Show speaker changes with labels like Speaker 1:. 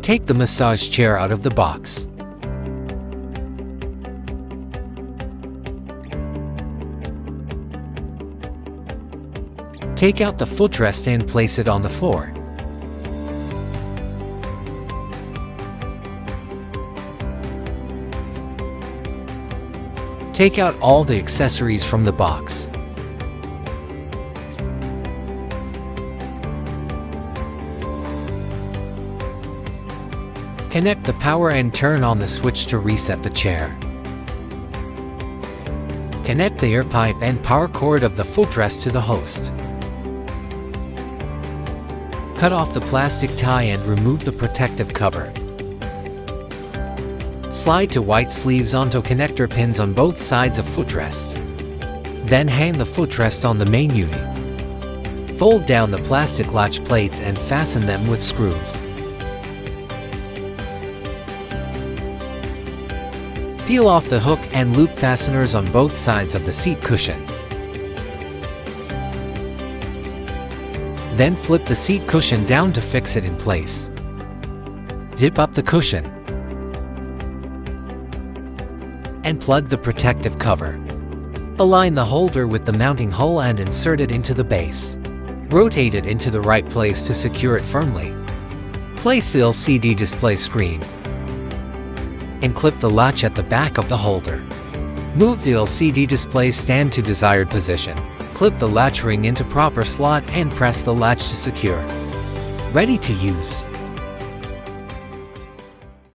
Speaker 1: Take the massage chair out of the box. Take out the footrest and place it on the floor. Take out all the accessories from the box. Connect the power and turn on the switch to reset the chair. Connect the air pipe and power cord of the footrest to the host. Cut off the plastic tie and remove the protective cover. Slide to white sleeves onto connector pins on both sides of footrest. Then hang the footrest on the main unit. Fold down the plastic latch plates and fasten them with screws. Peel off the hook and loop fasteners on both sides of the seat cushion. Then flip the seat cushion down to fix it in place. Zip up the cushion and plug the protective cover. Align the holder with the mounting hole and insert it into the base. Rotate it into the right place to secure it firmly. Place the LCD display screen and clip the latch at the back of the holder. Move the LCD display stand to desired position. Clip the latch ring into proper slot and press the latch to secure. Ready to use.